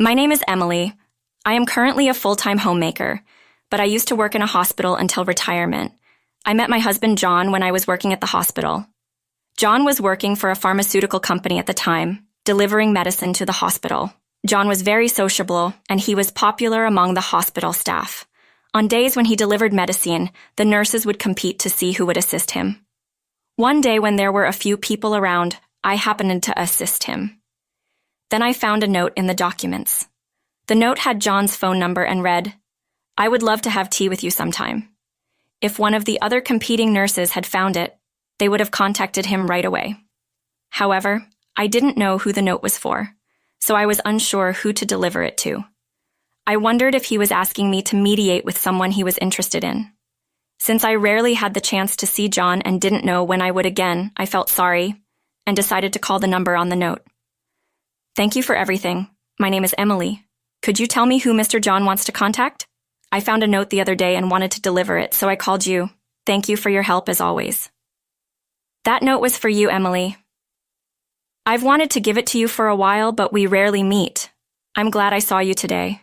My name is Emily. I am currently a full-time homemaker, but I used to work in a hospital until retirement. I met my husband John when I was working at the hospital. John was working for a pharmaceutical company at the time, delivering medicine to the hospital. John was very sociable, and he was popular among the hospital staff. On days when he delivered medicine, the nurses would compete to see who would assist him. One day when there were a few people around, I happened to assist him. Then I found a note in the documents. The note had John's phone number and read, "I would love to have tea with you sometime." If one of the other competing nurses had found it, they would have contacted him right away. However, I didn't know who the note was for, so I was unsure who to deliver it to. I wondered if he was asking me to mediate with someone he was interested in. Since I rarely had the chance to see John and didn't know when I would again, I felt sorry and decided to call the number on the note. "Thank you for everything. My name is Emily. Could you tell me who Mr. John wants to contact? I found a note the other day and wanted to deliver it, so I called you. Thank you for your help as always." "That note was for you, Emily. I've wanted to give it to you for a while, but we rarely meet. I'm glad I saw you today."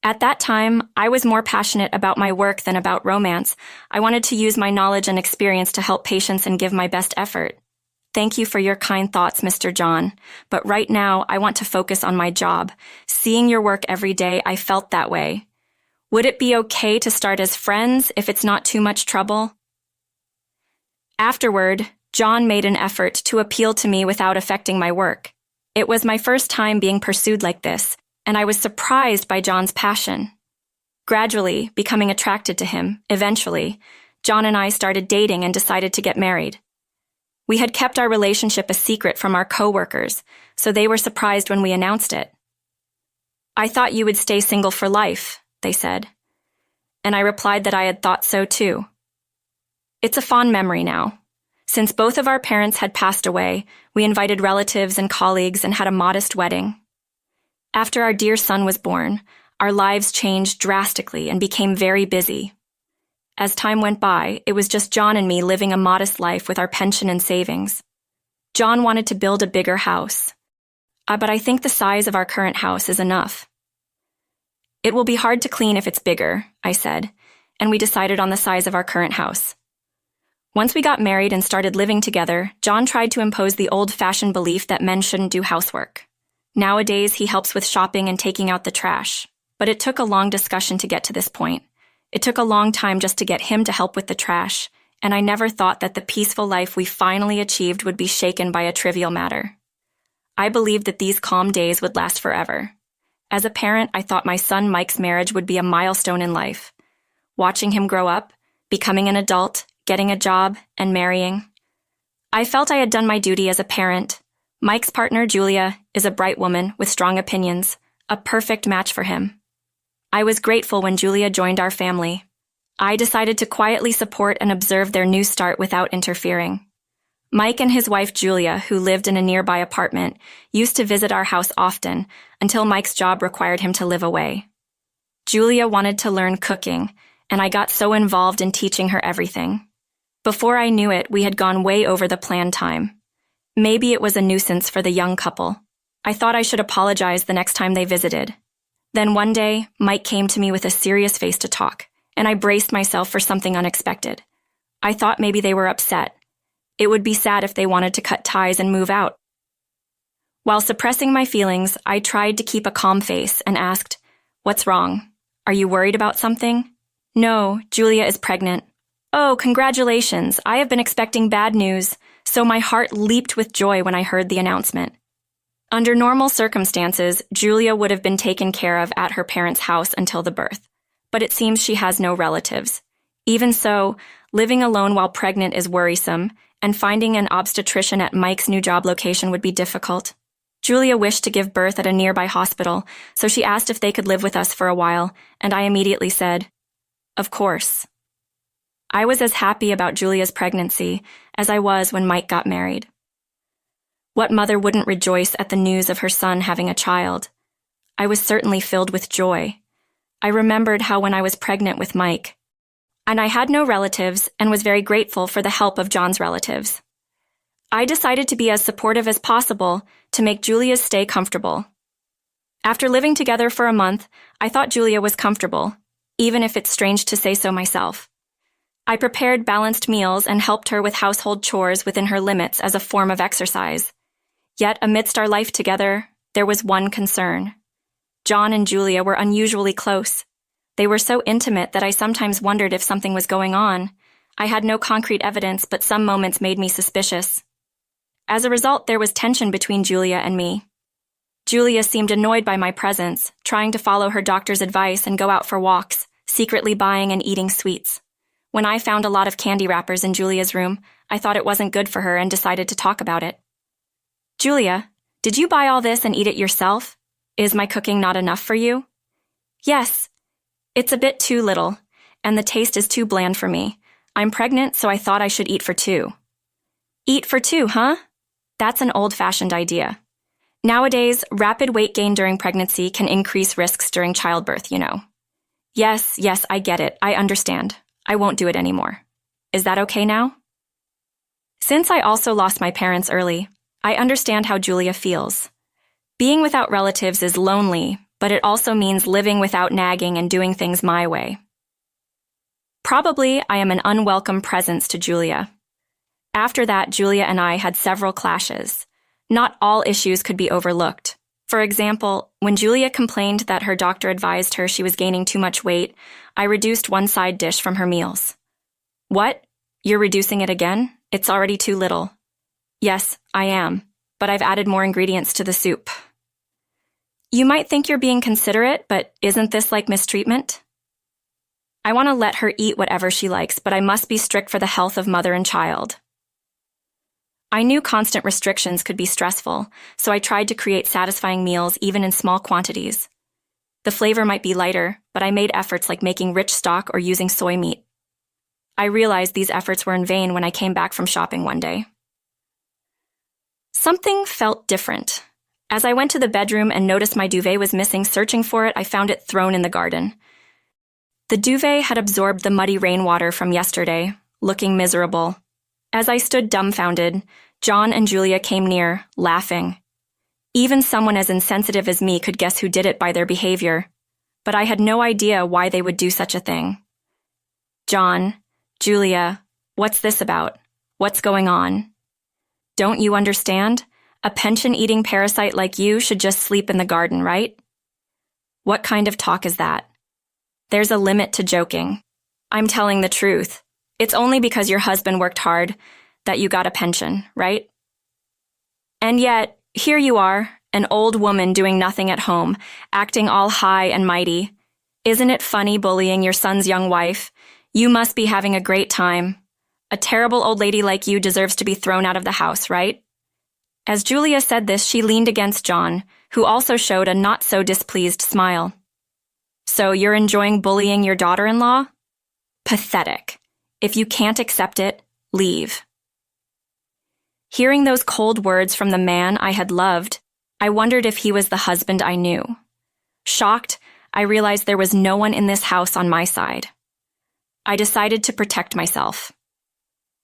At that time, I was more passionate about my work than about romance. I wanted to use my knowledge and experience to help patients and give my best effort. "Thank you for your kind thoughts, Mr. John, but right now I want to focus on my job. Seeing your work every day, I felt that way. Would it be okay to start as friends if it's not too much trouble?" Afterward, John made an effort to appeal to me without affecting my work. It was my first time being pursued like this, and I was surprised by John's passion. Gradually, becoming attracted to him, eventually, John and I started dating and decided to get married. We had kept our relationship a secret from our co-workers, so they were surprised when we announced it. "I thought you would stay single for life," they said. And I replied that I had thought so too. It's a fond memory now. Since both of our parents had passed away, we invited relatives and colleagues and had a modest wedding. After our dear son was born, our lives changed drastically and became very busy. As time went by, it was just John and me living a modest life with our pension and savings. John wanted to build a bigger house. But I think the size of our current house is enough. "It will be hard to clean if it's bigger," I said, and we decided on the size of our current house. Once we got married and started living together, John tried to impose the old-fashioned belief that men shouldn't do housework. Nowadays, he helps with shopping and taking out the trash, but it took a long discussion to get to this point. It took a long time just to get him to help with the trash, and I never thought that the peaceful life we finally achieved would be shaken by a trivial matter. I believed that these calm days would last forever. As a parent, I thought my son Mike's marriage would be a milestone in life. Watching him grow up, becoming an adult, getting a job, and marrying. I felt I had done my duty as a parent. Mike's partner, Julia, is a bright woman with strong opinions, a perfect match for him. I was grateful when Julia joined our family. I decided to quietly support and observe their new start without interfering. Mike and his wife Julia, who lived in a nearby apartment, used to visit our house often until Mike's job required him to live away. Julia wanted to learn cooking, and I got so involved in teaching her everything. Before I knew it, we had gone way over the planned time. Maybe it was a nuisance for the young couple. I thought I should apologize the next time they visited. Then one day, Mike came to me with a serious face to talk, and I braced myself for something unexpected. I thought maybe they were upset. It would be sad if they wanted to cut ties and move out. While suppressing my feelings, I tried to keep a calm face and asked, "What's wrong? Are you worried about something?" "No, Julia is pregnant." "Oh, congratulations. I have been expecting bad news," so my heart leaped with joy when I heard the announcement. Under normal circumstances, Julia would have been taken care of at her parents' house until the birth, but it seems she has no relatives. Even so, living alone while pregnant is worrisome, and finding an obstetrician at Mike's new job location would be difficult. Julia wished to give birth at a nearby hospital, so she asked if they could live with us for a while, and I immediately said, "Of course." I was as happy about Julia's pregnancy as I was when Mike got married. What mother wouldn't rejoice at the news of her son having a child? I was certainly filled with joy. I remembered how when I was pregnant with Mike, and I had no relatives and was very grateful for the help of John's relatives. I decided to be as supportive as possible to make Julia's stay comfortable. After living together for a month, I thought Julia was comfortable, even if it's strange to say so myself. I prepared balanced meals and helped her with household chores within her limits as a form of exercise. Yet, amidst our life together, there was one concern. John and Julia were unusually close. They were so intimate that I sometimes wondered if something was going on. I had no concrete evidence, but some moments made me suspicious. As a result, there was tension between Julia and me. Julia seemed annoyed by my presence, trying to follow her doctor's advice and go out for walks, secretly buying and eating sweets. When I found a lot of candy wrappers in Julia's room, I thought it wasn't good for her and decided to talk about it. "Julia, did you buy all this and eat it yourself? Is my cooking not enough for you?" "Yes. It's a bit too little, and the taste is too bland for me. I'm pregnant, so I thought I should eat for two." "Eat for two, huh? That's an old-fashioned idea. Nowadays, rapid weight gain during pregnancy can increase risks during childbirth, you know." Yes, I get it. I understand. I won't do it anymore. Is that okay now?" Since I also lost my parents early, I understand how Julia feels. Being without relatives is lonely, but it also means living without nagging and doing things my way. Probably I am an unwelcome presence to Julia. After that, Julia and I had several clashes. Not all issues could be overlooked. For example, when Julia complained that her doctor advised her she was gaining too much weight, I reduced one side dish from her meals. "What? You're reducing it again? It's already too little." "Yes, I am, but I've added more ingredients to the soup." You might think you're being considerate, but isn't this like mistreatment? I want to let her eat whatever she likes, but I must be strict for the health of mother and child. I knew constant restrictions could be stressful, so I tried to create satisfying meals even in small quantities. The flavor might be lighter, but I made efforts like making rich stock or using soy meat. I realized these efforts were in vain when I came back from shopping one day. Something felt different. As I went to the bedroom and noticed my duvet was missing, searching for it, I found it thrown in the garden. The duvet had absorbed the muddy rainwater from yesterday, looking miserable. As I stood dumbfounded, John and Julia came near, laughing. Even someone as insensitive as me could guess who did it by their behavior, but I had no idea why they would do such a thing. "John, Julia, what's this about? What's going on? Don't you understand? A pension-eating parasite like you should just sleep in the garden, right? What kind of talk is that? There's a limit to joking. I'm telling the truth. It's only because your husband worked hard that you got a pension, right? And yet, here you are, an old woman doing nothing at home, acting all high and mighty. Isn't it funny bullying your son's young wife? You must be having a great time. A terrible old lady like you deserves to be thrown out of the house, right?" As Julia said this, she leaned against John, who also showed a not-so-displeased smile. "So you're enjoying bullying your daughter-in-law? Pathetic. If you can't accept it, leave." Hearing those cold words from the man I had loved, I wondered if he was the husband I knew. Shocked, I realized there was no one in this house on my side. I decided to protect myself.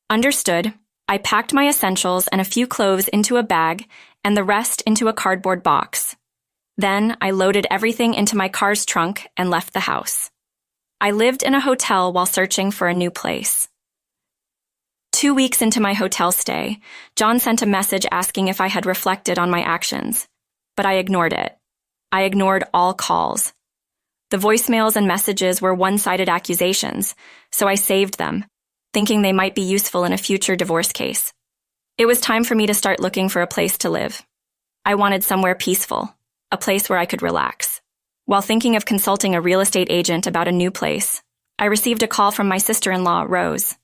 Understood. I packed my essentials and a few clothes into a bag and the rest into a cardboard box. Then I loaded everything into my car's trunk and left the house. I lived in a hotel while searching for a new place. 2 weeks into my hotel stay, John sent a message asking if I had reflected on my actions, but I ignored it. I ignored all calls. The voicemails and messages were one-sided accusations, so I saved them, thinking they might be useful in a future divorce case. It was time for me to start looking for a place to live. I wanted somewhere peaceful, a place where I could relax. While thinking of consulting a real estate agent about a new place, I received a call from my sister-in-law, Rose.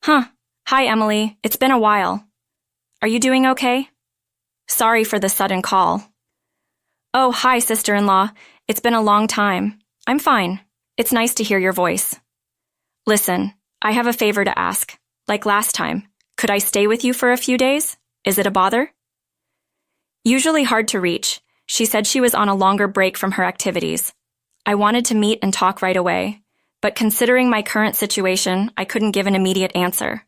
Hi, Emily. It's been a while. Are you doing okay? Sorry for the sudden call. Oh, hi, sister-in-law. It's been a long time. I'm fine. It's nice to hear your voice. Listen, I have a favor to ask. Like last time, could I stay with you for a few days? Is it a bother? Usually hard to reach, she said she was on a longer break from her activities. I wanted to meet and talk right away, but considering my current situation, I couldn't give an immediate answer.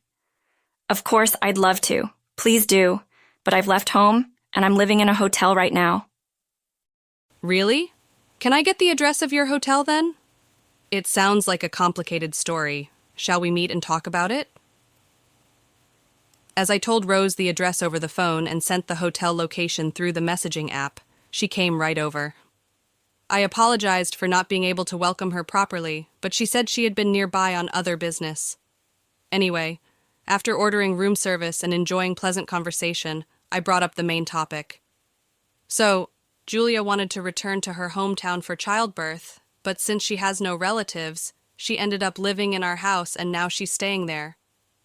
Of course, I'd love to. Please do, but I've left home, and I'm living in a hotel right now. Really? Can I get the address of your hotel then? It sounds like a complicated story. Shall we meet and talk about it? As I told Rose the address over the phone and sent the hotel location through the messaging app, she came right over. I apologized for not being able to welcome her properly, but she said she had been nearby on other business. Anyway, after ordering room service and enjoying pleasant conversation, I brought up the main topic. So, Julia wanted to return to her hometown for childbirth, but since she has no relatives, she ended up living in our house and now she's staying there.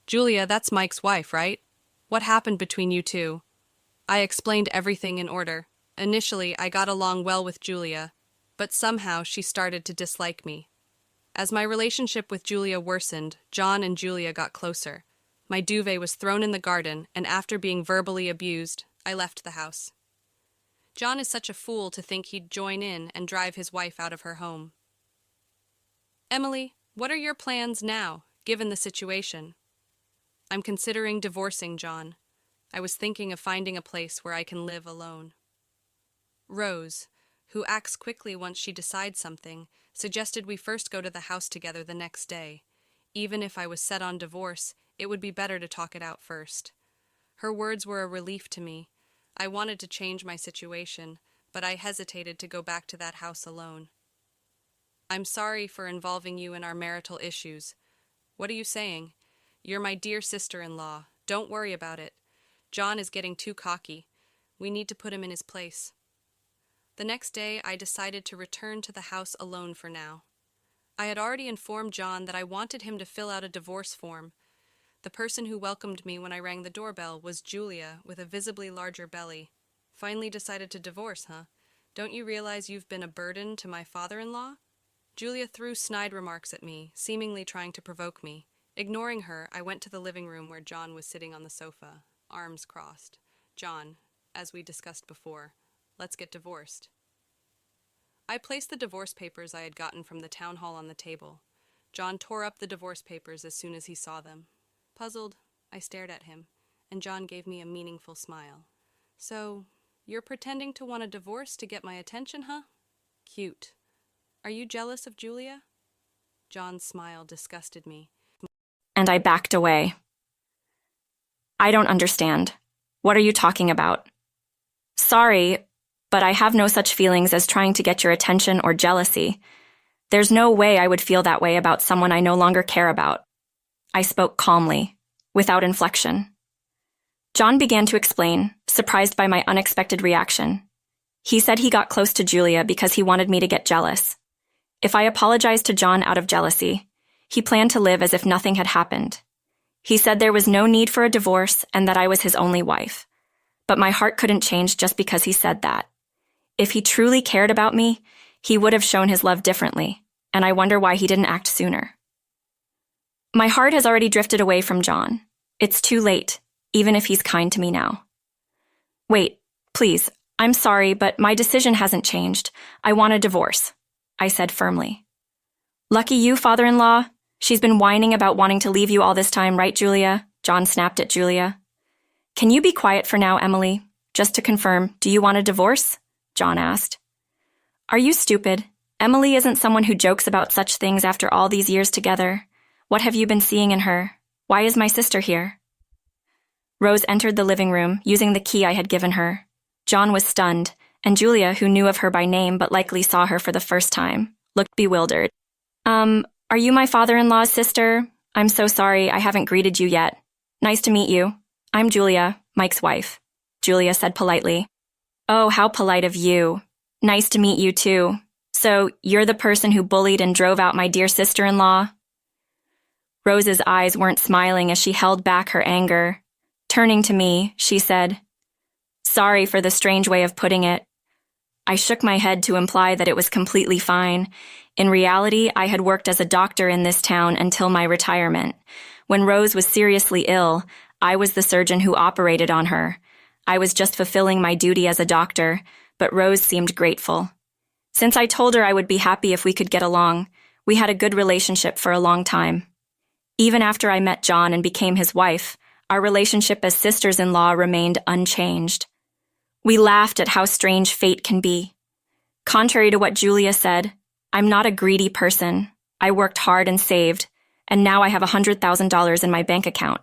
Julia, that's Mike's wife, right? What happened between you two? I explained everything in order. Initially, I got along well with Julia, but somehow she started to dislike me. As my relationship with Julia worsened, John and Julia got closer. My duvet was thrown in the garden, and after being verbally abused, I left the house. John is such a fool to think he'd join in and drive his wife out of her home. Emily, what are your plans now, given the situation? I'm considering divorcing John. I was thinking of finding a place where I can live alone. Rose, who acts quickly once she decides something, suggested we first go to the house together the next day. Even if I was set on divorce, it would be better to talk it out first. Her words were a relief to me. I wanted to change my situation, but I hesitated to go back to that house alone. I'm sorry for involving you in our marital issues. What are you saying? You're my dear sister-in-law. Don't worry about it. John is getting too cocky. We need to put him in his place. The next day, I decided to return to the house alone for now. I had already informed John that I wanted him to fill out a divorce form. The person who welcomed me when I rang the doorbell was Julia, with a visibly larger belly. Finally decided to divorce, huh? Don't you realize you've been a burden to my father-in-law? Julia threw snide remarks at me, seemingly trying to provoke me. Ignoring her, I went to the living room where John was sitting on the sofa, arms crossed. John, as we discussed before, let's get divorced. I placed the divorce papers I had gotten from the town hall on the table. John tore up the divorce papers as soon as he saw them. Puzzled, I stared at him, and John gave me a meaningful smile. So, you're pretending to want a divorce to get my attention, huh? Cute. Are you jealous of Julia? John's smile disgusted me. And I backed away. I don't understand. What are you talking about? Sorry, but I have no such feelings as trying to get your attention or jealousy. There's no way I would feel that way about someone I no longer care about. I spoke calmly, without inflection. John began to explain, surprised by my unexpected reaction. He said he got close to Julia because he wanted me to get jealous. If I apologized to John out of jealousy, he planned to live as if nothing had happened. He said there was no need for a divorce and that I was his only wife. But my heart couldn't change just because he said that. If he truly cared about me, he would have shown his love differently, and I wonder why he didn't act sooner. My heart has already drifted away from John. It's too late, even if he's kind to me now. Wait, please, I'm sorry, but my decision hasn't changed. I want a divorce, I said firmly. Lucky you, father-in-law. She's been whining about wanting to leave you all this time, right, Julia? John snapped at Julia. Can you be quiet for now, Emily? Just to confirm, do you want a divorce? John asked. Are you stupid? Emily isn't someone who jokes about such things after all these years together. What have you been seeing in her? Why is my sister here? Rose entered the living room, using the key I had given her. John was stunned, and Julia, who knew of her by name but likely saw her for the first time, looked bewildered. Are you my father-in-law's sister? I'm so sorry, I haven't greeted you yet. Nice to meet you. I'm Julia, Mike's wife, Julia said politely. Oh, how polite of you. Nice to meet you too. So, you're the person who bullied and drove out my dear sister-in-law? Rose's eyes weren't smiling as she held back her anger. Turning to me, she said, Sorry for the strange way of putting it. I shook my head to imply that it was completely fine. In reality, I had worked as a doctor in this town until my retirement. When Rose was seriously ill, I was the surgeon who operated on her. I was just fulfilling my duty as a doctor, but Rose seemed grateful. Since I told her I would be happy if we could get along, we had a good relationship for a long time. Even after I met John and became his wife, our relationship as sisters-in-law remained unchanged. We laughed at how strange fate can be. Contrary to what Julia said, I'm not a greedy person. I worked hard and saved, and now I have $100,000 in my bank account.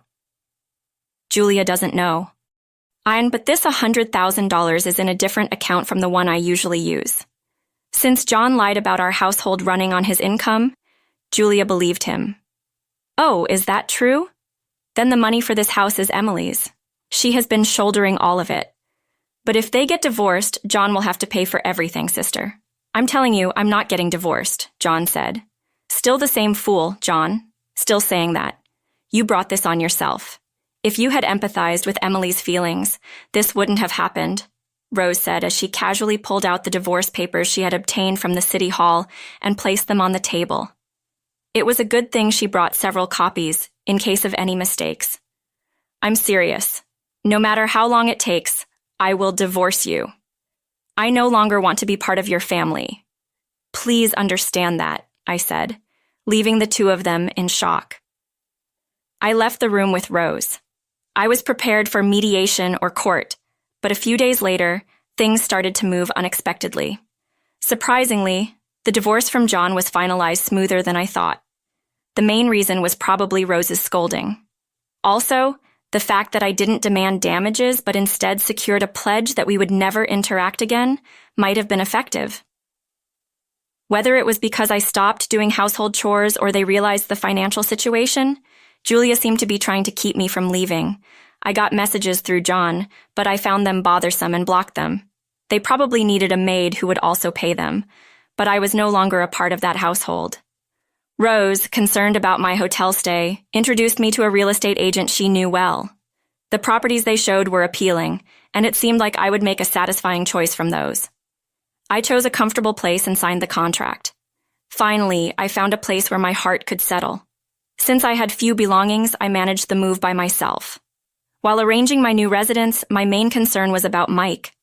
Julia doesn't know. But this $100,000 is in a different account from the one I usually use. Since John lied about our household running on his income, Julia believed him. Oh, is that true? Then the money for this house is Emily's. She has been shouldering all of it. But if they get divorced, John will have to pay for everything, sister. I'm telling you, I'm not getting divorced, John said. Still the same fool, John. Still saying that. You brought this on yourself. If you had empathized with Emily's feelings, this wouldn't have happened, Rose said as she casually pulled out the divorce papers she had obtained from the city hall and placed them on the table. It was a good thing she brought several copies, in case of any mistakes. I'm serious. No matter how long it takes, I will divorce you. I no longer want to be part of your family. Please understand that, I said, leaving the two of them in shock. I left the room with Rose. I was prepared for mediation or court, but a few days later, things started to move unexpectedly. Surprisingly, the divorce from John was finalized smoother than I thought. The main reason was probably Rose's scolding. Also, the fact that I didn't demand damages but instead secured a pledge that we would never interact again might have been effective. Whether it was because I stopped doing household chores or they realized the financial situation, Julia seemed to be trying to keep me from leaving. I got messages through John, but I found them bothersome and blocked them. They probably needed a maid who would also pay them, but I was no longer a part of that household. Rose, concerned about my hotel stay, introduced me to a real estate agent she knew well. The properties they showed were appealing, and it seemed like I would make a satisfying choice from those. I chose a comfortable place and signed the contract. Finally, I found a place where my heart could settle. Since I had few belongings, I managed the move by myself. While arranging my new residence, my main concern was about Mike.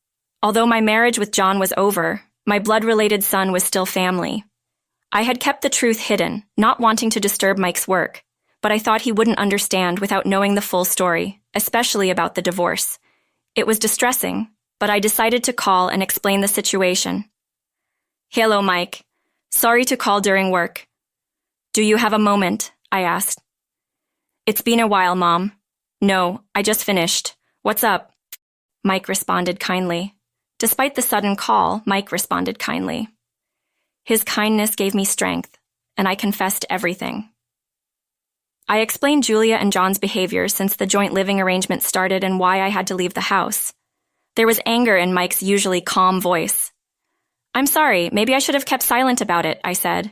Although my marriage with John was over, my blood-related son was still family. I had kept the truth hidden, not wanting to disturb Mike's work, but I thought he wouldn't understand without knowing the full story, especially about the divorce. It was distressing, but I decided to call and explain the situation. Hello, Mike. Sorry to call during work. Do you have a moment? I asked. It's been a while, Mom. No, I just finished. What's up? Mike responded kindly. Despite the sudden call, Mike responded kindly. His kindness gave me strength, and I confessed everything. I explained Julia and John's behavior since the joint living arrangement started and why I had to leave the house. There was anger in Mike's usually calm voice. I'm sorry, maybe I should have kept silent about it, I said.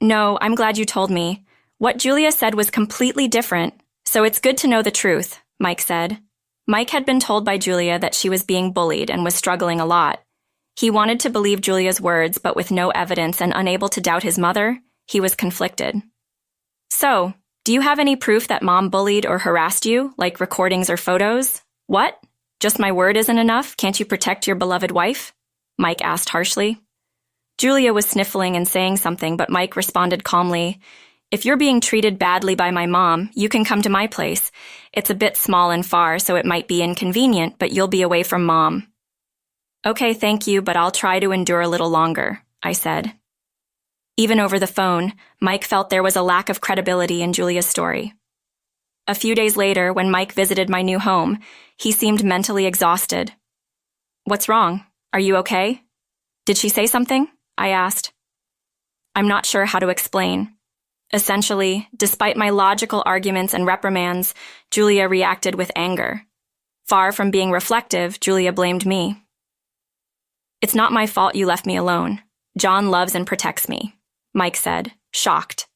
No, I'm glad you told me. What Julia said was completely different, so it's good to know the truth, Mike said. Mike had been told by Julia that she was being bullied and was struggling a lot. He wanted to believe Julia's words, but with no evidence and unable to doubt his mother, he was conflicted. So, do you have any proof that Mom bullied or harassed you, like recordings or photos? What? Just my word isn't enough? Can't you protect your beloved wife? Mike asked harshly. Julia was sniffling and saying something, but Mike responded calmly, If you're being treated badly by my mom, you can come to my place. It's a bit small and far, so it might be inconvenient, but you'll be away from Mom. Okay, thank you, but I'll try to endure a little longer, I said. Even over the phone, Mike felt there was a lack of credibility in Julia's story. A few days later, when Mike visited my new home, he seemed mentally exhausted. What's wrong? Are you okay? Did she say something? I asked. I'm not sure how to explain. Essentially, despite my logical arguments and reprimands, Julia reacted with anger. Far from being reflective, Julia blamed me. It's not my fault you left me alone. John loves and protects me, Mike said, shocked.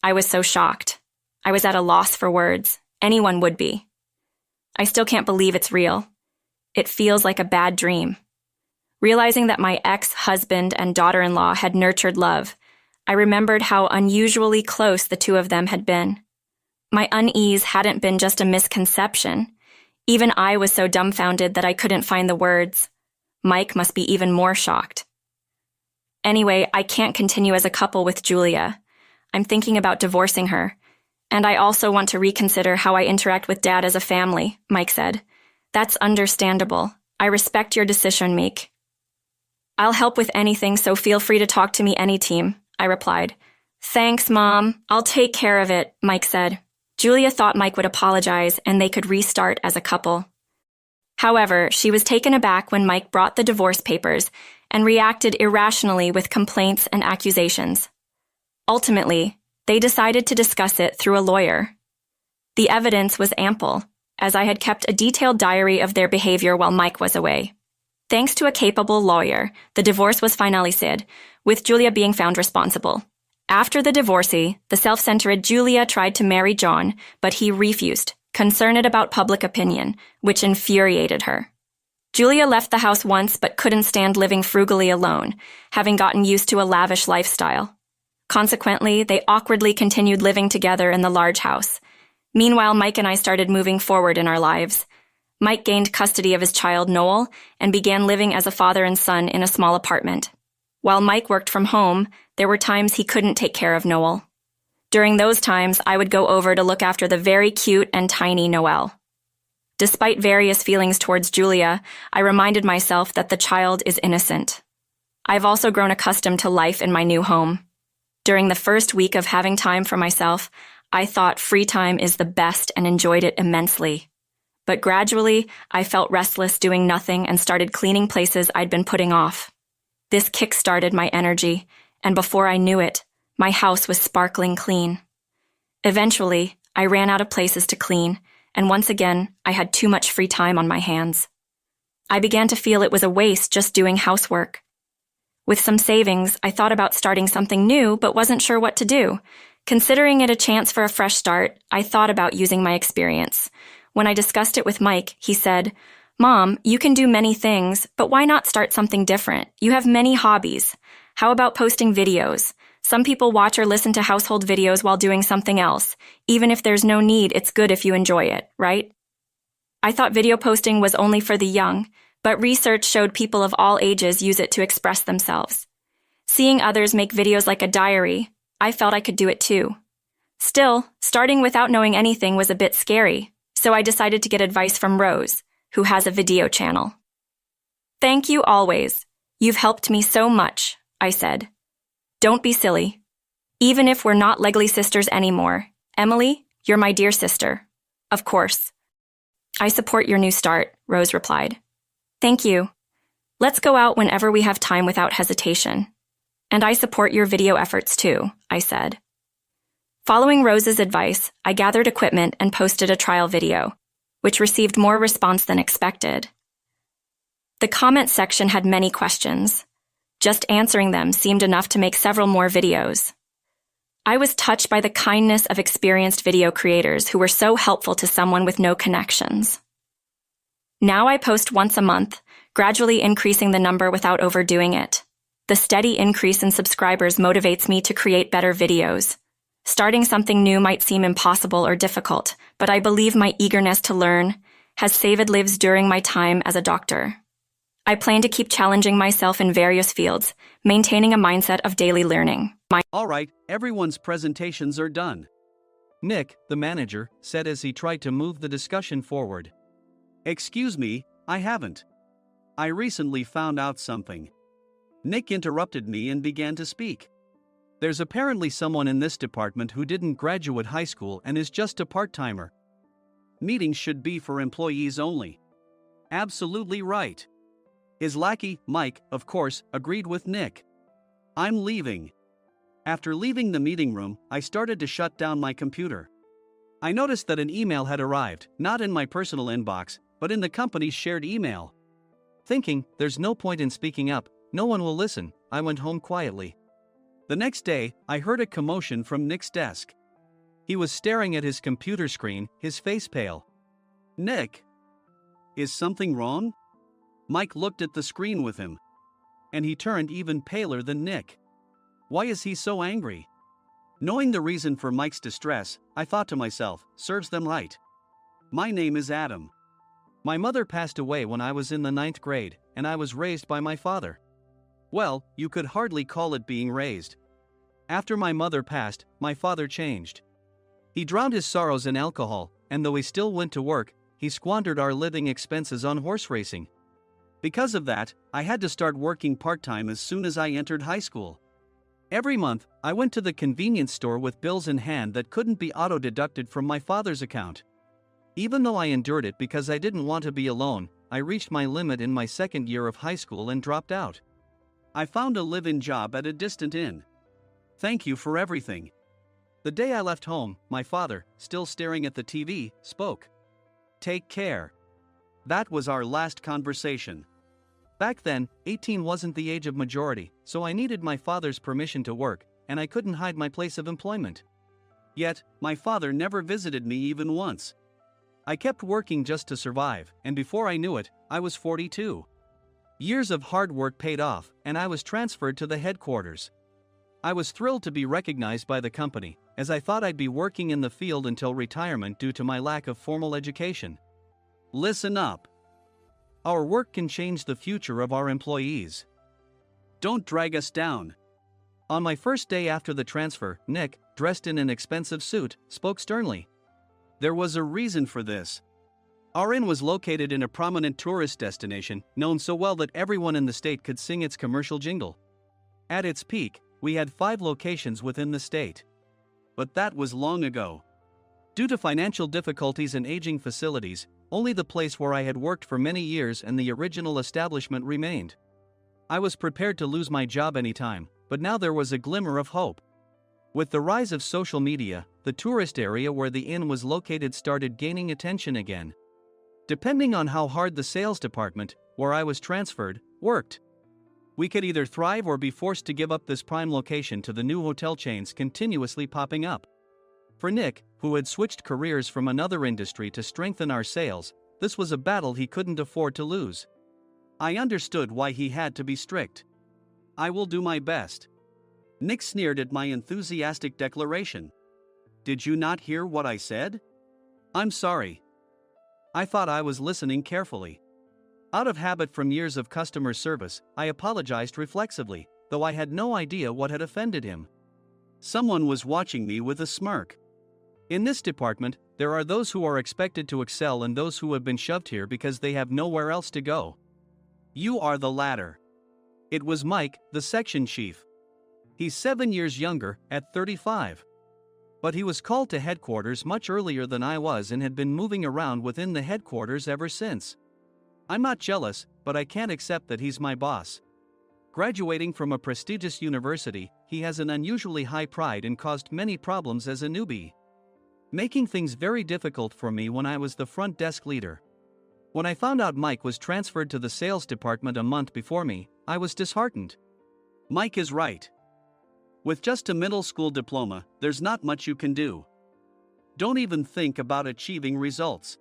I was so shocked. I was at a loss for words. Anyone would be. I still can't believe it's real. It feels like a bad dream. Realizing that my ex-husband and daughter-in-law had nurtured love, I remembered how unusually close the two of them had been. My unease hadn't been just a misconception. Even I was so dumbfounded that I couldn't find the words. Mike must be even more shocked. Anyway, I can't continue as a couple with Julia. I'm thinking about divorcing her. And I also want to reconsider how I interact with Dad as a family, Mike said. That's understandable. I respect your decision, Meek. I'll help with anything, so feel free to talk to me anytime, I replied. Thanks, Mom. I'll take care of it, Mike said. Julia thought Mike would apologize and they could restart as a couple. However, she was taken aback when Mike brought the divorce papers and reacted irrationally with complaints and accusations. Ultimately, they decided to discuss it through a lawyer. The evidence was ample, as I had kept a detailed diary of their behavior while Mike was away. Thanks to a capable lawyer, the divorce was finalized, with Julia being found responsible. After the divorcee, the self-centered Julia tried to marry John, but he refused, concerned about public opinion, which infuriated her. Julia left the house once but couldn't stand living frugally alone, having gotten used to a lavish lifestyle. Consequently, they awkwardly continued living together in the large house. Meanwhile, Mike and I started moving forward in our lives. Mike gained custody of his child, Noel, and began living as a father and son in a small apartment. While Mike worked from home, there were times he couldn't take care of Noel. During those times, I would go over to look after the very cute and tiny Noel. Despite various feelings towards Julia, I reminded myself that the child is innocent. I've also grown accustomed to life in my new home. During the first week of having time for myself, I thought free time is the best and enjoyed it immensely. But gradually, I felt restless doing nothing and started cleaning places I'd been putting off. This kick-started my energy, and before I knew it, my house was sparkling clean. Eventually, I ran out of places to clean, and once again, I had too much free time on my hands. I began to feel it was a waste just doing housework. With some savings, I thought about starting something new, but wasn't sure what to do. Considering it a chance for a fresh start, I thought about using my experience. When I discussed it with Mike, he said, "Mom, you can do many things, but why not start something different? You have many hobbies. How about posting videos? Some people watch or listen to household videos while doing something else. Even if there's no need, it's good if you enjoy it, right?" I thought video posting was only for the young, but research showed people of all ages use it to express themselves. Seeing others make videos like a diary, I felt I could do it too. Still, starting without knowing anything was a bit scary, so I decided to get advice from Rose, who has a video channel. "Thank you always. You've helped me so much," I said. "Don't be silly. Even if we're not legally sisters anymore, Emily, you're my dear sister." "Of course." "I support your new start," Rose replied. "Thank you. Let's go out whenever we have time without hesitation." "And I support your video efforts too," I said. Following Rose's advice, I gathered equipment and posted a trial video, which received more response than expected. The comment section had many questions. Just answering them seemed enough to make several more videos. I was touched by the kindness of experienced video creators who were so helpful to someone with no connections. Now I post once a month, gradually increasing the number without overdoing it. The steady increase in subscribers motivates me to create better videos. Starting something new might seem impossible or difficult, but I believe my eagerness to learn has saved lives during my time as a doctor. I plan to keep challenging myself in various fields, maintaining a mindset of daily learning. All right, everyone's presentations are done. Nick, the manager, said as he tried to move the discussion forward. "Excuse me, I haven't. I recently found out something." Nick interrupted me and began to speak. "There's apparently someone in this department who didn't graduate high school and is just a part-timer. Meetings should be for employees only." "Absolutely right." His lackey, Mike, of course, agreed with Nick. "I'm leaving." After leaving the meeting room, I started to shut down my computer. I noticed that an email had arrived, not in my personal inbox, but in the company's shared email. Thinking, there's no point in speaking up, no one will listen, I went home quietly. The next day, I heard a commotion from Nick's desk. He was staring at his computer screen, his face pale. "Nick, is something wrong?" Mike looked at the screen with him. And he turned even paler than Nick. Why is he so angry? Knowing the reason for Mike's distress, I thought to myself, serves them right. My name is Adam. My mother passed away when I was in the 9th grade, and I was raised by my father. Well, you could hardly call it being raised. After my mother passed, my father changed. He drowned his sorrows in alcohol, and though he still went to work, he squandered our living expenses on horse racing. Because of that, I had to start working part-time as soon as I entered high school. Every month, I went to the convenience store with bills in hand that couldn't be auto-deducted from my father's account. Even though I endured it because I didn't want to be alone, I reached my limit in my second year of high school and dropped out. I found a live-in job at a distant inn. Thank you for everything. The day I left home, my father, still staring at the TV, spoke. Take care. That was our last conversation. Back then, 18 wasn't the age of majority, so I needed my father's permission to work, and I couldn't hide my place of employment. Yet, my father never visited me even once. I kept working just to survive, and before I knew it, I was 42. Years of hard work paid off, and I was transferred to the headquarters. I was thrilled to be recognized by the company, as I thought I'd be working in the field until retirement due to my lack of formal education. Listen up. Our work can change the future of our employees. Don't drag us down. On my first day after the transfer, Nick, dressed in an expensive suit, spoke sternly. There was a reason for this. Our inn was located in a prominent tourist destination, known so well that everyone in the state could sing its commercial jingle. At its peak, we had 5 locations within the state. But that was long ago. Due to financial difficulties and aging facilities, only the place where I had worked for many years and the original establishment remained. I was prepared to lose my job anytime, but now there was a glimmer of hope. With the rise of social media, the tourist area where the inn was located started gaining attention again. Depending on how hard the sales department, where I was transferred, worked, we could either thrive or be forced to give up this prime location to the new hotel chains continuously popping up. For Nick, who had switched careers from another industry to strengthen our sales, this was a battle he couldn't afford to lose. I understood why he had to be strict. I will do my best. Nick sneered at my enthusiastic declaration. Did you not hear what I said? I'm sorry. I thought I was listening carefully. Out of habit from years of customer service, I apologized reflexively, though I had no idea what had offended him. Someone was watching me with a smirk. In this department, there are those who are expected to excel and those who have been shoved here because they have nowhere else to go. You are the latter. It was Mike, the section chief. He's 7 years younger, at 35. But he was called to headquarters much earlier than I was and had been moving around within the headquarters ever since. I'm not jealous, but I can't accept that he's my boss. Graduating from a prestigious university, he has an unusually high pride and caused many problems as a newbie, making things very difficult for me when I was the front desk leader. When I found out Mike was transferred to the sales department a month before me, I was disheartened. Mike is right. With just a middle school diploma, there's not much you can do. Don't even think about achieving results.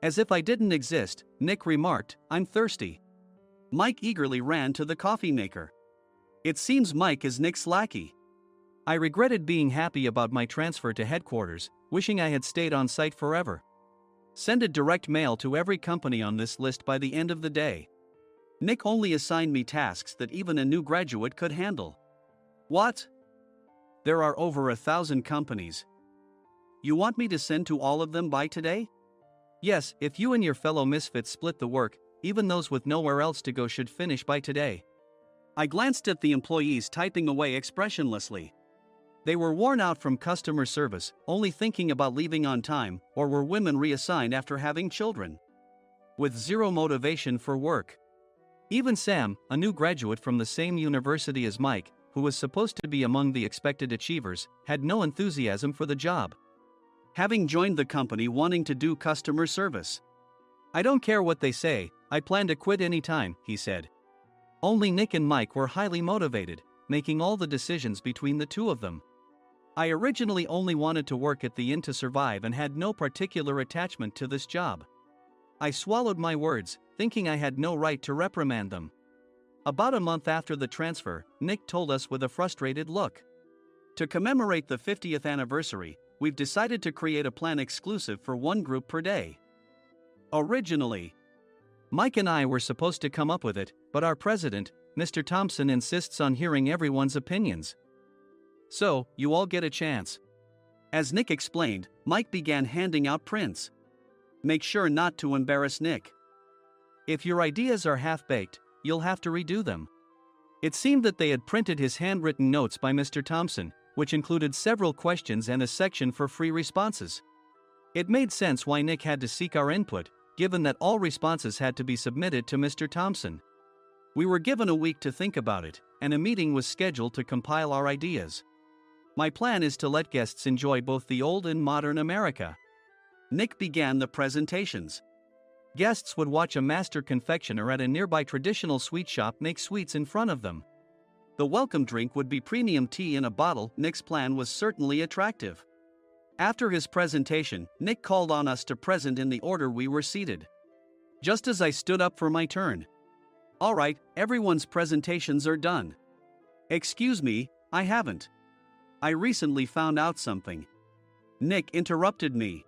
As if I didn't exist, Nick remarked, I'm thirsty. Mike eagerly ran to the coffee maker. It seems Mike is Nick's lackey. I regretted being happy about my transfer to headquarters, wishing I had stayed on site forever. Send a direct mail to every company on this list by the end of the day. Nick only assigned me tasks that even a new graduate could handle. What? There are over 1,000 companies. You want me to send to all of them by today? Yes, if you and your fellow misfits split the work, even those with nowhere else to go should finish by today. I glanced at the employees typing away expressionlessly. They were worn out from customer service, only thinking about leaving on time, or were women reassigned after having children, with zero motivation for work. Even Sam, a new graduate from the same university as Mike, who was supposed to be among the expected achievers, had no enthusiasm for the job, having joined the company wanting to do customer service. I don't care what they say, I plan to quit anytime, he said. Only Nick and Mike were highly motivated, making all the decisions between the two of them. I originally only wanted to work at the inn to survive and had no particular attachment to this job. I swallowed my words, thinking I had no right to reprimand them. About a month after the transfer, Nick told us with a frustrated look. To commemorate the 50th anniversary, we've decided to create a plan exclusive for one group per day. Originally, Mike and I were supposed to come up with it, but our president, Mr. Thompson, insists on hearing everyone's opinions. So, you all get a chance. As Nick explained, Mike began handing out prints. Make sure not to embarrass Nick. If your ideas are half-baked, you'll have to redo them. It seemed that they had printed his handwritten notes by Mr. Thompson, which included several questions and a section for free responses. It made sense why Nick had to seek our input, given that all responses had to be submitted to Mr. Thompson. We were given a week to think about it, and a meeting was scheduled to compile our ideas. My plan is to let guests enjoy both the old and modern America. Nick began the presentations. Guests would watch a master confectioner at a nearby traditional sweet shop make sweets in front of them. The welcome drink would be premium tea in a bottle. Nick's plan was certainly attractive. After his presentation, Nick called on us to present in the order we were seated. Just as I stood up for my turn. "All right, everyone's presentations are done." "Excuse me, I haven't. I recently found out something." Nick interrupted me.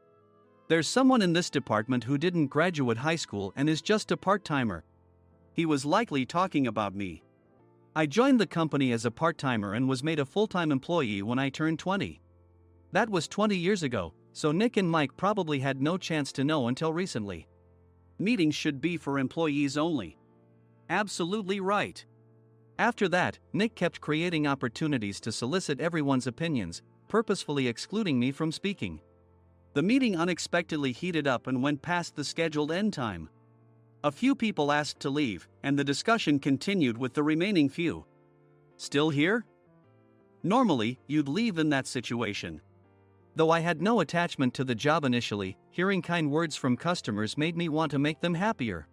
"There's someone in this department who didn't graduate high school and is just a part-timer." He was likely talking about me. I joined the company as a part-timer and was made a full-time employee when I turned 20. That was 20 years ago, so Nick and Mike probably had no chance to know until recently. Meetings should be for employees only. Absolutely right. After that, Nick kept creating opportunities to solicit everyone's opinions, purposefully excluding me from speaking. The meeting unexpectedly heated up and went past the scheduled end time. A few people asked to leave, and the discussion continued with the remaining few. "Still here?" Normally, you'd leave in that situation. Though I had no attachment to the job initially, hearing kind words from customers made me want to make them happier.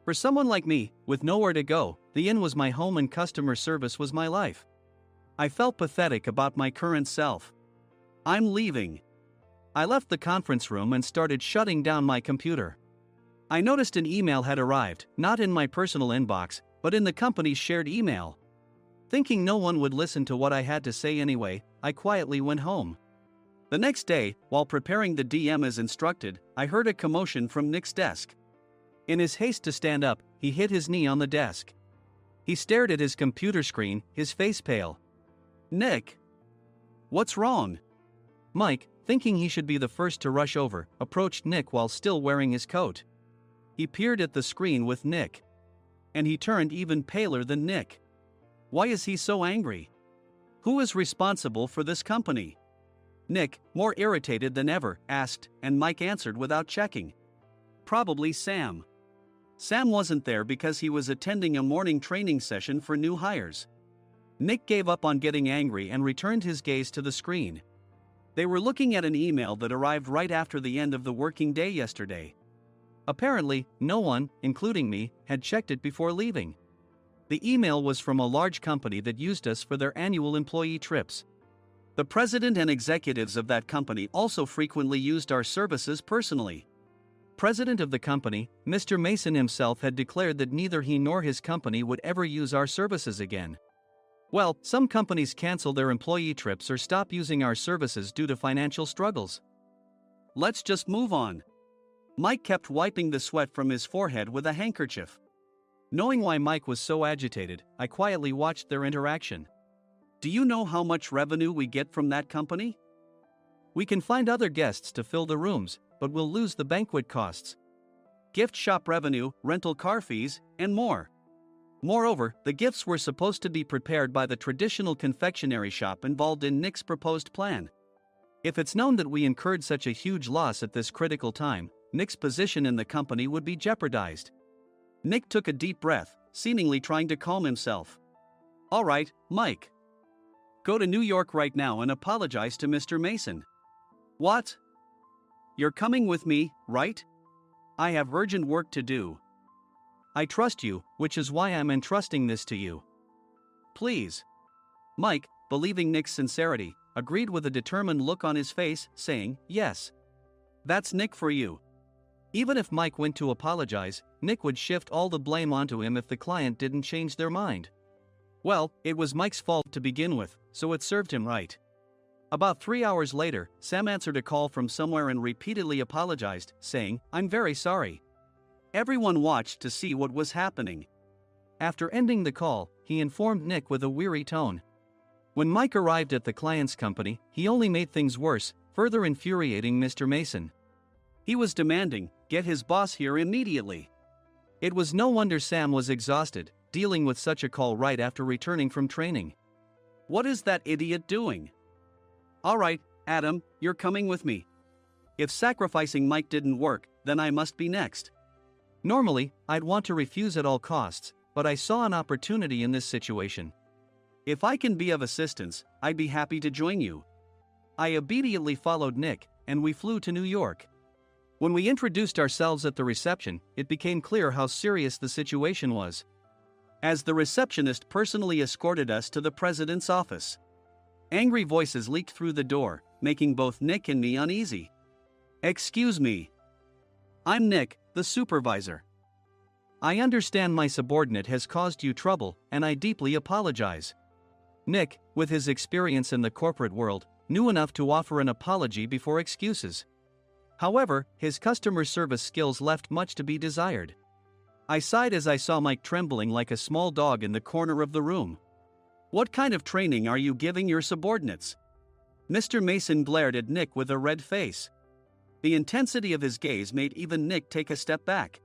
For someone like me, with nowhere to go, the inn was my home and customer service was my life. I felt pathetic about my current self. "I'm leaving." I left the conference room and started shutting down my computer. I noticed an email had arrived, not in my personal inbox, but in the company's shared email. Thinking no one would listen to what I had to say anyway, I quietly went home. The next day, while preparing the DM as instructed, I heard a commotion from Nick's desk. In his haste to stand up, he hit his knee on the desk. He stared at his computer screen, his face pale. "Nick! What's wrong?" Mike, thinking he should be the first to rush over, approached Nick while still wearing his coat. He peered at the screen with Nick. And he turned even paler than Nick. Why is he so angry? Who is responsible for this company? Nick, more irritated than ever, asked, and Mike answered without checking. Probably Sam. Sam wasn't there because he was attending a morning training session for new hires. Nick gave up on getting angry and returned his gaze to the screen. They were looking at an email that arrived right after the end of the working day yesterday. Apparently, no one, including me, had checked it before leaving. The email was from a large company that used us for their annual employee trips. The president and executives of that company also frequently used our services personally. President of the company, Mr. Mason himself, had declared that neither he nor his company would ever use our services again. Well, some companies cancel their employee trips or stop using our services due to financial struggles. Let's just move on. Mike kept wiping the sweat from his forehead with a handkerchief. Knowing why Mike was so agitated, I quietly watched their interaction. Do you know how much revenue we get from that company? We can find other guests to fill the rooms, but we'll lose the banquet costs, gift shop revenue, rental car fees, and more. Moreover, the gifts were supposed to be prepared by the traditional confectionery shop involved in Nick's proposed plan. If it's known that we incurred such a huge loss at this critical time, Nick's position in the company would be jeopardized. Nick took a deep breath, seemingly trying to calm himself. All right, Mike. Go to New York right now and apologize to Mr. Mason. What? You're coming with me, right? I have urgent work to do. I trust you, which is why I'm entrusting this to you. Please. Mike, believing Nick's sincerity, agreed with a determined look on his face, saying, yes. That's Nick for you. Even if Mike went to apologize, Nick would shift all the blame onto him if the client didn't change their mind. Well, it was Mike's fault to begin with, so it served him right. About 3 hours later, Sam answered a call from somewhere and repeatedly apologized, saying, I'm very sorry. Everyone watched to see what was happening. After ending the call, he informed Nick with a weary tone. When Mike arrived at the client's company, he only made things worse, further infuriating Mr. Mason. He was demanding, get his boss here immediately. It was no wonder Sam was exhausted, dealing with such a call right after returning from training. What is that idiot doing? Alright, Adam, you're coming with me. If sacrificing Mike didn't work, then I must be next. Normally, I'd want to refuse at all costs, but I saw an opportunity in this situation. If I can be of assistance, I'd be happy to join you. I obediently followed Nick, and we flew to New York. When we introduced ourselves at the reception, it became clear how serious the situation was, as the receptionist personally escorted us to the president's office. Angry voices leaked through the door, making both Nick and me uneasy. Excuse me. I'm Nick, the supervisor. I understand my subordinate has caused you trouble, and I deeply apologize. Nick, with his experience in the corporate world, knew enough to offer an apology before excuses. However, his customer service skills left much to be desired. I sighed as I saw Mike trembling like a small dog in the corner of the room. What kind of training are you giving your subordinates? Mr. Mason glared at Nick with a red face. The intensity of his gaze made even Nick take a step back.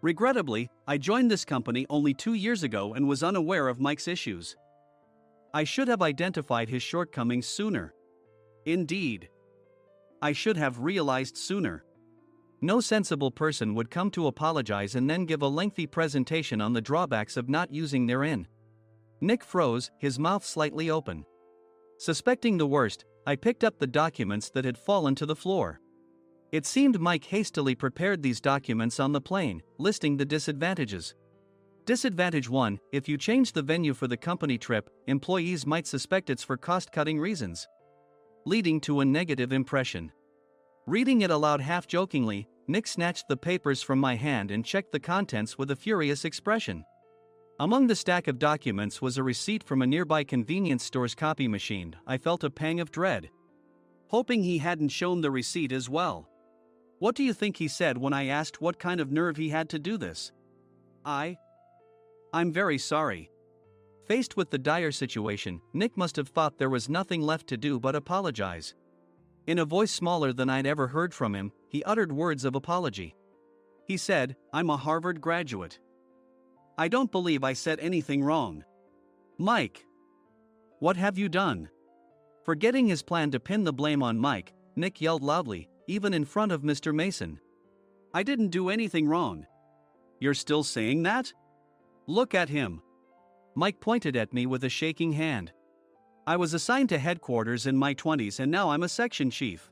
Regrettably, I joined this company only 2 years ago and was unaware of Mike's issues. I should have identified his shortcomings sooner. Indeed. I should have realized sooner. No sensible person would come to apologize and then give a lengthy presentation on the drawbacks of not using their in. Nick froze, his mouth slightly open. Suspecting the worst, I picked up the documents that had fallen to the floor. It seemed Mike hastily prepared these documents on the plane, listing the disadvantages. Disadvantage 1: if you change the venue for the company trip, employees might suspect it's for cost-cutting reasons, leading to a negative impression. Reading it aloud half-jokingly, Nick snatched the papers from my hand and checked the contents with a furious expression. Among the stack of documents was a receipt from a nearby convenience store's copy machine. I felt a pang of dread, hoping he hadn't shown the receipt as well. What do you think he said when I asked what kind of nerve he had to do this? I'm very sorry. Faced with the dire situation, Nick must have thought there was nothing left to do but apologize. In a voice smaller than I'd ever heard from him, he uttered words of apology. He said, "I'm a Harvard graduate. I don't believe I said anything wrong." Mike! What have you done? Forgetting his plan to pin the blame on Mike, Nick yelled loudly, even in front of Mr. Mason. I didn't do anything wrong. You're still saying that? Look at him. Mike pointed at me with a shaking hand. I was assigned to headquarters in my 20s and now I'm a section chief.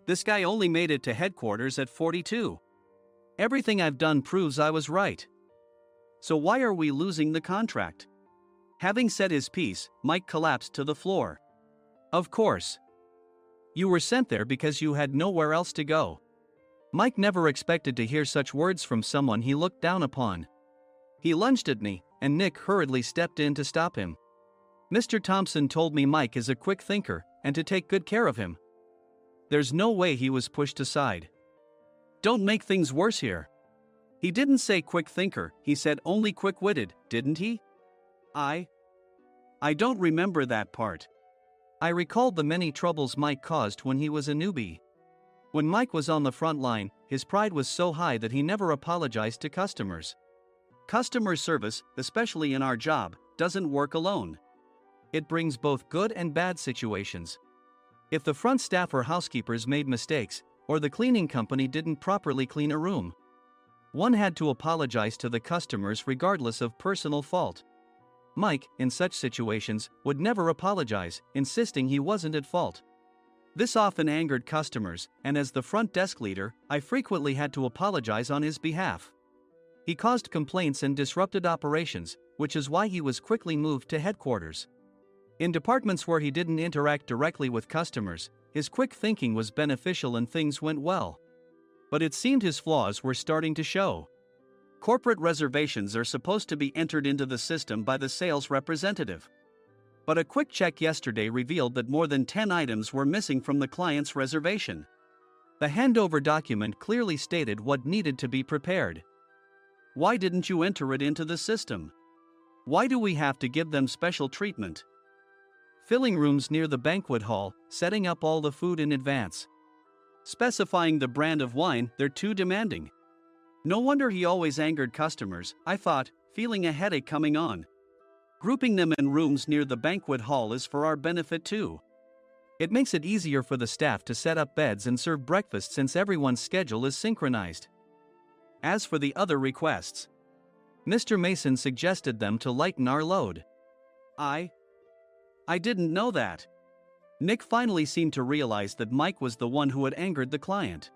This guy only made it to headquarters at 42. Everything I've done proves I was right. So why are we losing the contract? Having said his piece, Mike collapsed to the floor. Of course. You were sent there because you had nowhere else to go. Mike never expected to hear such words from someone he looked down upon. He lunged at me, and Nick hurriedly stepped in to stop him. Mr. Thompson told me Mike is a quick thinker, and to take good care of him. There's no way he was pushed aside. Don't make things worse here. He didn't say quick thinker, he said only quick-witted, didn't he? I don't remember that part. I recalled the many troubles Mike caused when he was a newbie. When Mike was on the front line, his pride was so high that he never apologized to customers. Customer service, especially in our job, doesn't work alone. It brings both good and bad situations. If the front staff or housekeepers made mistakes, or the cleaning company didn't properly clean a room, one had to apologize to the customers regardless of personal fault. Mike, in such situations, would never apologize, insisting he wasn't at fault. This often angered customers, and as the front desk leader, I frequently had to apologize on his behalf. He caused complaints and disrupted operations, which is why he was quickly moved to headquarters. In departments where he didn't interact directly with customers, his quick thinking was beneficial and things went well. But it seemed his flaws were starting to show. Corporate reservations are supposed to be entered into the system by the sales representative. But a quick check yesterday revealed that more than 10 items were missing from the client's reservation. The handover document clearly stated what needed to be prepared. Why didn't you enter it into the system? Why do we have to give them special treatment? Filling rooms near the banquet hall, setting up all the food in advance. Specifying the brand of wine, they're too demanding. No wonder he always angered customers, I thought, feeling a headache coming on. Grouping them in rooms near the banquet hall is for our benefit too. It makes it easier for the staff to set up beds and serve breakfast since everyone's schedule is synchronized. As for the other requests, Mr. Mason suggested them to lighten our load. I didn't know that. Nick finally seemed to realize that Mike was the one who had angered the client.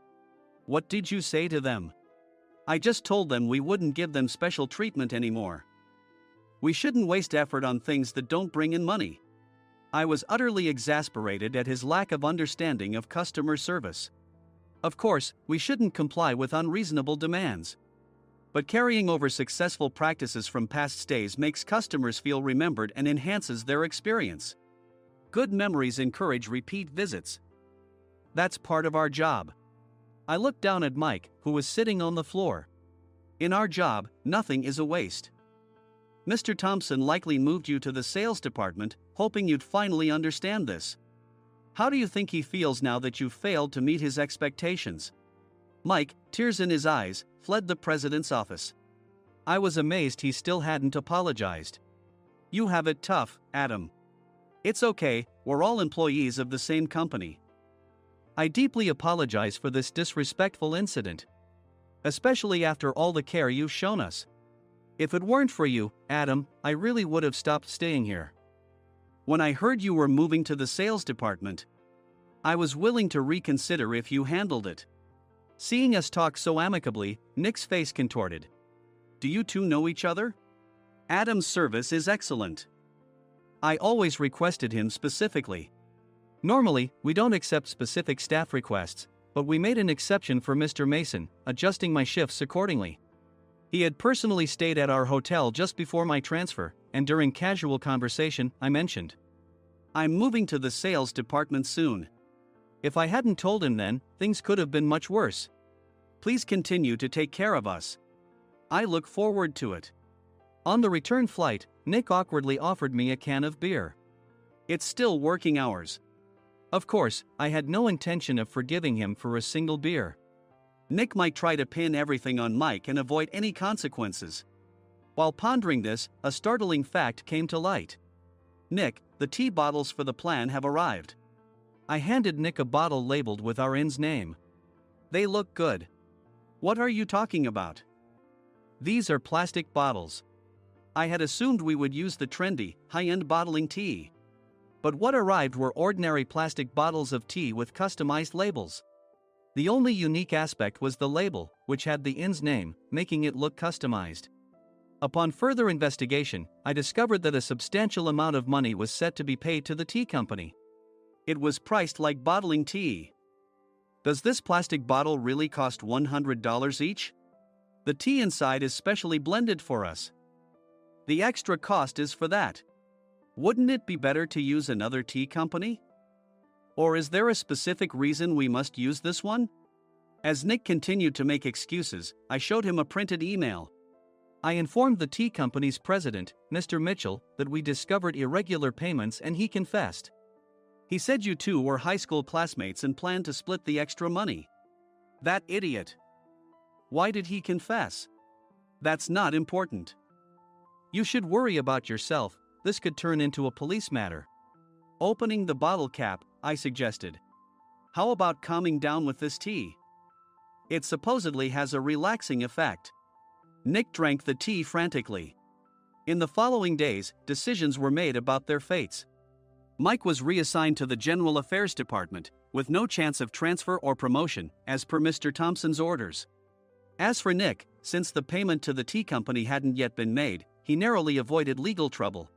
What did you say to them? I just told them we wouldn't give them special treatment anymore. We shouldn't waste effort on things that don't bring in money. I was utterly exasperated at his lack of understanding of customer service. Of course, we shouldn't comply with unreasonable demands. But carrying over successful practices from past stays makes customers feel remembered and enhances their experience. Good memories encourage repeat visits. That's part of our job. I looked down at Mike, who was sitting on the floor. In our job, nothing is a waste. Mr. Thompson likely moved you to the sales department, hoping you'd finally understand this. How do you think he feels now that you failed to meet his expectations? Mike, tears in his eyes, fled the president's office. I was amazed he still hadn't apologized. You have it tough, Adam. It's okay, we're all employees of the same company. I deeply apologize for this disrespectful incident. Especially after all the care you've shown us. If it weren't for you, Adam, I really would have stopped staying here. When I heard you were moving to the sales department, I was willing to reconsider if you handled it. Seeing us talk so amicably, Nick's face contorted. Do you two know each other? Adam's service is excellent. I always requested him specifically. Normally, we don't accept specific staff requests, but we made an exception for Mr. Mason, adjusting my shifts accordingly. He had personally stayed at our hotel just before my transfer, and during casual conversation, I mentioned, I'm moving to the sales department soon. If I hadn't told him then, things could have been much worse. Please continue to take care of us. I look forward to it. On the return flight, Nick awkwardly offered me a can of beer. It's still working hours. Of course, I had no intention of forgiving him for a single beer. Nick might try to pin everything on Mike and avoid any consequences. While pondering this, a startling fact came to light. Nick, the tea bottles for the plan have arrived. I handed Nick a bottle labeled with our inn's name. They look good. What are you talking about? These are plastic bottles. I had assumed we would use the trendy, high-end bottling tea. But what arrived were ordinary plastic bottles of tea with customized labels. The only unique aspect was the label, which had the inn's name, making it look customized. Upon further investigation, I discovered that a substantial amount of money was set to be paid to the tea company. It was priced like bottling tea. Does this plastic bottle really cost $100 each? The tea inside is specially blended for us. The extra cost is for that. Wouldn't it be better to use another tea company? Or is there a specific reason we must use this one? As Nick continued to make excuses, I showed him a printed email. I informed the tea company's president, Mr. Mitchell, that we discovered irregular payments and he confessed. He said you two were high school classmates and planned to split the extra money. That idiot. Why did he confess? That's not important. You should worry about yourself, this could turn into a police matter. Opening the bottle cap, I suggested. How about calming down with this tea? It supposedly has a relaxing effect. Nick drank the tea frantically. In the following days, decisions were made about their fates. Mike was reassigned to the General Affairs Department, with no chance of transfer or promotion, as per Mr. Thompson's orders. As for Nick, since the payment to the tea company hadn't yet been made, he narrowly avoided legal trouble.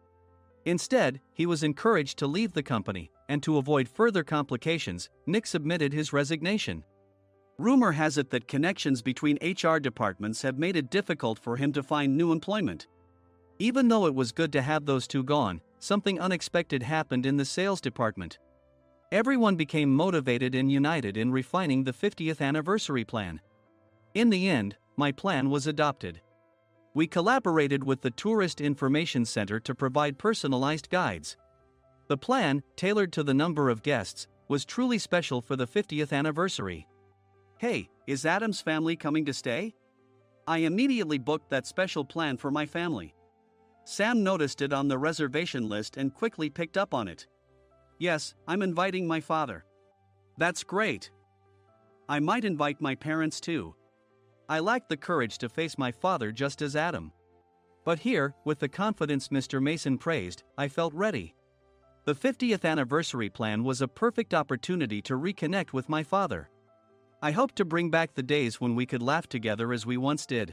Instead, he was encouraged to leave the company, and to avoid further complications, Nick submitted his resignation. Rumor has it that connections between HR departments have made it difficult for him to find new employment. Even though it was good to have those two gone, something unexpected happened in the sales department. Everyone became motivated and united in refining the 50th anniversary plan. In the end, my plan was adopted. We collaborated with the Tourist Information Center to provide personalized guides. The plan, tailored to the number of guests, was truly special for the 50th anniversary. Hey, is Adam's family coming to stay? I immediately booked that special plan for my family. Sam noticed it on the reservation list and quickly picked up on it. Yes, I'm inviting my father. That's great. I might invite my parents too. I lacked the courage to face my father just as Adam. But here, with the confidence Mr. Mason praised, I felt ready. The 50th anniversary plan was a perfect opportunity to reconnect with my father. I hoped to bring back the days when we could laugh together as we once did.